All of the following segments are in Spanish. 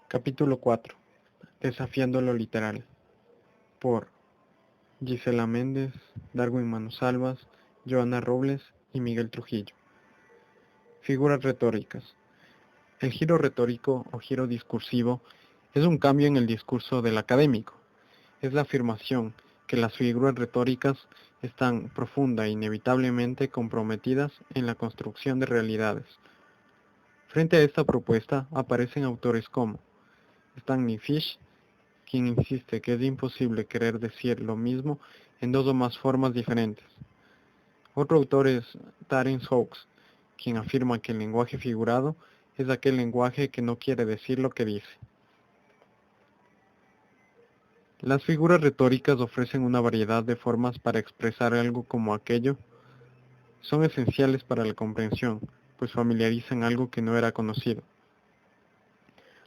Capítulo 4. Desafiando lo literal. Por Gisela Méndez, Darwin Manosalvas, Joana Robles y Miguel Trujillo. Figuras retóricas. El giro retórico o giro discursivo es un cambio en el discurso del académico. Es la afirmación que las figuras retóricas están profunda e inevitablemente comprometidas en la construcción de realidades. Frente a esta propuesta aparecen autores como Stanley Fish, quien insiste que es imposible querer decir lo mismo en dos o más formas diferentes. Otro autor es Terence Hawkes, quien afirma que el lenguaje figurado es aquel lenguaje que no quiere decir lo que dice. Las figuras retóricas ofrecen una variedad de formas para expresar algo como aquello. Son esenciales para la comprensión, pues familiarizan algo que no era conocido.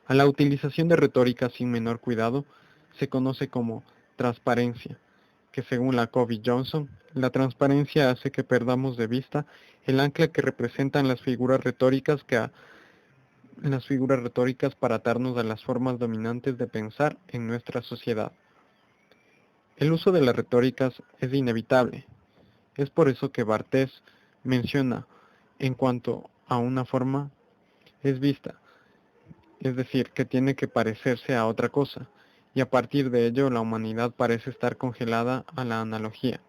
A la utilización de retórica sin menor cuidado se conoce como transparencia, que según Lakoff y Johnson, la transparencia hace que perdamos de vista el ancla que representan las figuras retóricas para atarnos a las formas dominantes de pensar en nuestra sociedad. El uso de las retóricas es inevitable. Es por eso que Barthes menciona en cuanto a una forma es vista, es decir, que tiene que parecerse a otra cosa, y a partir de ello la humanidad parece estar congelada a la analogía.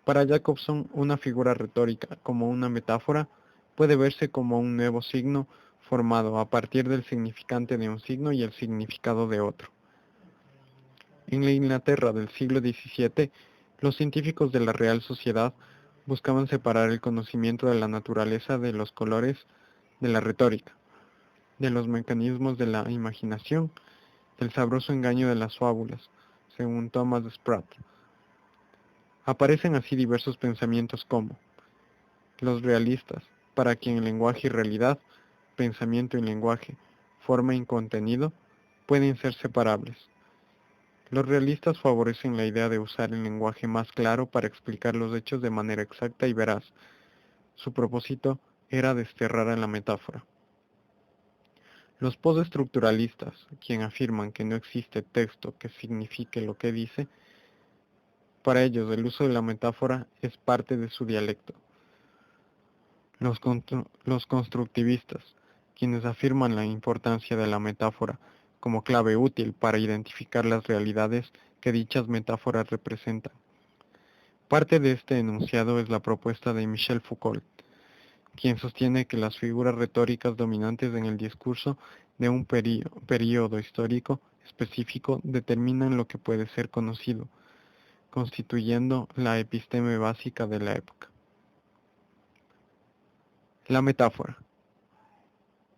Para Jacobson, una figura retórica, como una metáfora, puede verse como un nuevo signo formado a partir del significante de un signo y el significado de otro. En la Inglaterra del siglo XVII, los científicos de la Real Sociedad buscaban separar el conocimiento de la naturaleza de los colores de la retórica, de los mecanismos de la imaginación, del sabroso engaño de las fábulas, según Thomas Sprat. Aparecen así diversos pensamientos como los realistas, para quien el lenguaje y realidad, pensamiento y lenguaje, forma y contenido, pueden ser separables. Los realistas favorecen la idea de usar el lenguaje más claro para explicar los hechos de manera exacta y veraz. Su propósito era desterrar a la metáfora. Los postestructuralistas, quien afirman que no existe texto que signifique lo que dice, para ellos el uso de la metáfora es parte de su dialecto. Los constructivistas, quienes afirman la importancia de la metáfora como clave útil para identificar las realidades que dichas metáforas representan. Parte de este enunciado es la propuesta de Michel Foucault, quien sostiene que las figuras retóricas dominantes en el discurso de un período histórico específico determinan lo que puede ser conocido, constituyendo la episteme básica de la época. La metáfora.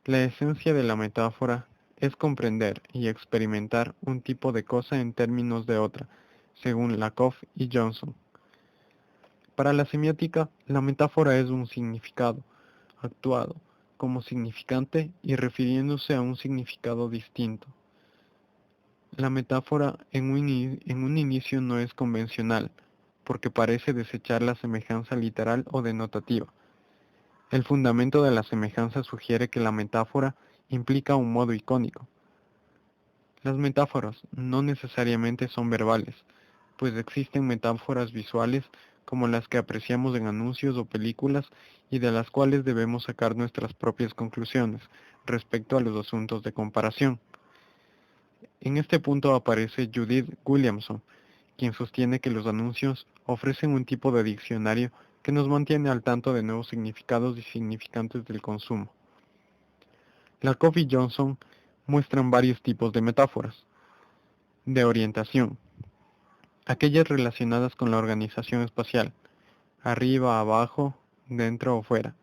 La esencia de la metáfora es comprender y experimentar un tipo de cosa en términos de otra, según Lakoff y Johnson. Para la semiótica, la metáfora es un significado, actuado como significante y refiriéndose a un significado distinto. La metáfora en un inicio no es convencional, porque parece desechar la semejanza literal o denotativa. El fundamento de la semejanza sugiere que la metáfora implica un modo icónico. Las metáforas no necesariamente son verbales, pues existen metáforas visuales como las que apreciamos en anuncios o películas y de las cuales debemos sacar nuestras propias conclusiones respecto a los asuntos de comparación. En este punto aparece Judith Williamson, quien sostiene que los anuncios ofrecen un tipo de diccionario que nos mantiene al tanto de nuevos significados y significantes del consumo. Lakoff y Johnson muestran varios tipos de metáforas. De orientación. Aquellas relacionadas con la organización espacial, arriba, abajo, dentro o fuera.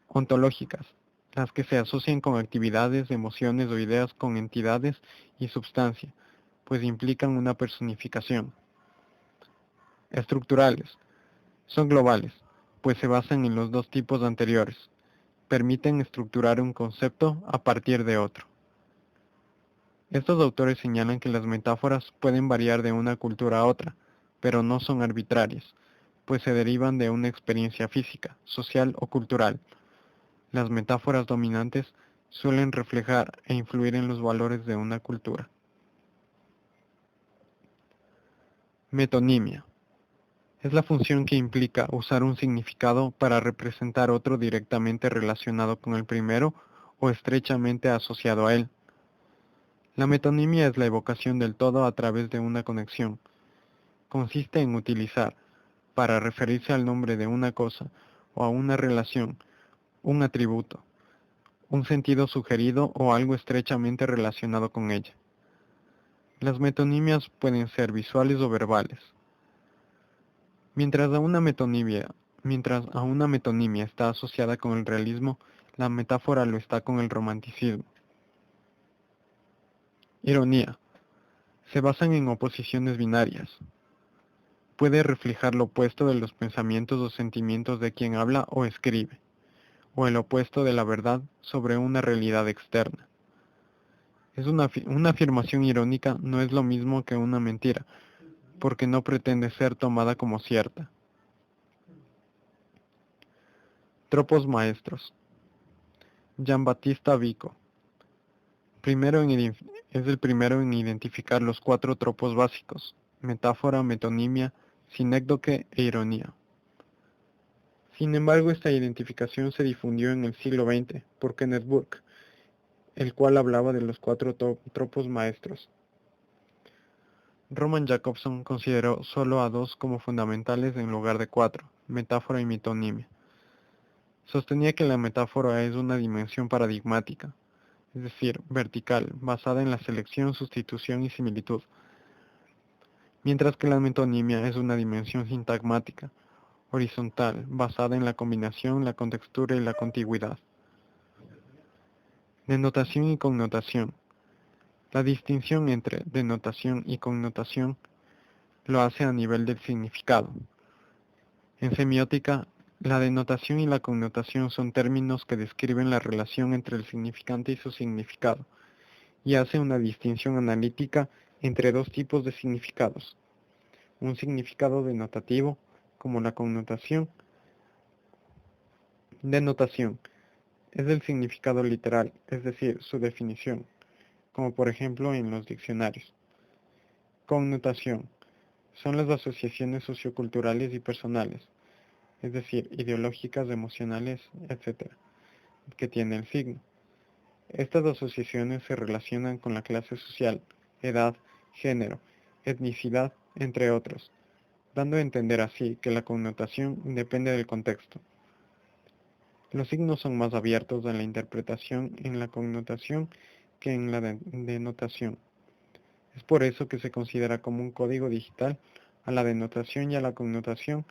Ontológicas, las que se asocian con actividades, emociones o ideas con entidades y substancia, pues implican una personificación. Estructurales, son globales, pues se basan en los dos tipos anteriores. Permiten estructurar un concepto a partir de otro. Estos autores señalan que las metáforas pueden variar de una cultura a otra, pero no son arbitrarias, pues se derivan de una experiencia física, social o cultural. Las metáforas dominantes suelen reflejar e influir en los valores de una cultura. Metonimia. Es la función que implica usar un significado para representar otro directamente relacionado con el primero o estrechamente asociado a él. La metonimia es la evocación del todo a través de una conexión. Consiste en utilizar, para referirse al nombre de una cosa o a una relación, un atributo, un sentido sugerido o algo estrechamente relacionado con ella. Las metonimias pueden ser visuales o verbales. Mientras a una metonimia está asociada con el realismo, la metáfora lo está con el romanticismo. Ironía. Se basan en oposiciones binarias. Puede reflejar lo opuesto de los pensamientos o sentimientos de quien habla o escribe, o el opuesto de la verdad sobre una realidad externa. Una afirmación irónica no es lo mismo que una mentira, porque no pretende ser tomada como cierta. Tropos maestros. Giambattista Vico. Es el primero en identificar los 4 tropos básicos: metáfora, metonimia, sinécdoque e ironía. Sin embargo, esta identificación se difundió en el siglo XX por Kenneth Burke, el cual hablaba de los 4 tropos maestros. Roman Jakobson consideró solo a 2 como fundamentales en lugar de 4, metáfora y metonimia. Sostenía que la metáfora es una dimensión paradigmática, es decir, vertical, basada en la selección, sustitución y similitud, mientras que la metonimia es una dimensión sintagmática, horizontal, basada en la combinación, la contextura y la contigüidad. Denotación y connotación. La distinción entre denotación y connotación lo hace a nivel del significado. En semiótica, la denotación y la connotación son términos que describen la relación entre el significante y su significado, y hace una distinción analítica entre 2 tipos de significados: un significado denotativo, como la connotación. Denotación es el significado literal, es decir, su definición, como por ejemplo en los diccionarios. Connotación son las asociaciones socioculturales y personales, es decir, ideológicas, emocionales, etc., que tiene el signo. Estas asociaciones se relacionan con la clase social, edad, género, etnicidad, entre otros, dando a entender así que la connotación depende del contexto. Los signos son más abiertos a la interpretación en la connotación que en la denotación. Es por eso que se considera como un código digital a la denotación y a la connotación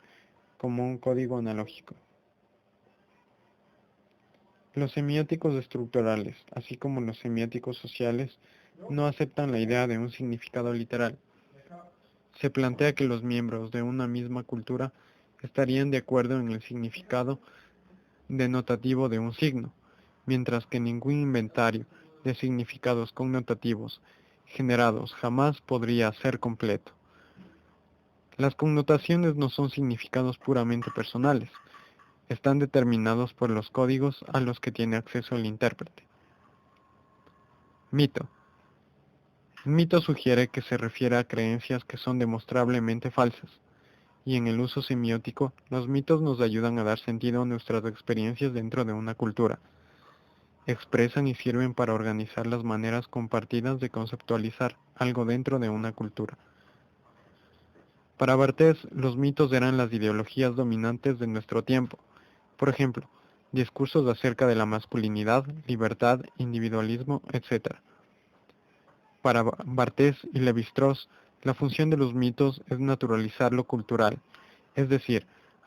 como un código analógico. Los semióticos estructurales, así como los semióticos sociales, no aceptan la idea de un significado literal. Se plantea que los miembros de una misma cultura estarían de acuerdo en el significado denotativo de un signo, mientras que ningún inventario de significados connotativos generados jamás podría ser completo. Las connotaciones no son significados puramente personales, están determinados por los códigos a los que tiene acceso el intérprete. Mito. El mito sugiere que se refiere a creencias que son demostrablemente falsas, y en el uso semiótico, los mitos nos ayudan a dar sentido a nuestras experiencias dentro de una cultura. Expresan y sirven para organizar las maneras compartidas de conceptualizar algo dentro de una cultura. Para Barthes, los mitos eran las ideologías dominantes de nuestro tiempo. Por ejemplo, discursos acerca de la masculinidad, libertad, individualismo, etc. Para Barthes y Lévi-Strauss, la función de los mitos es naturalizar lo cultural, es decir,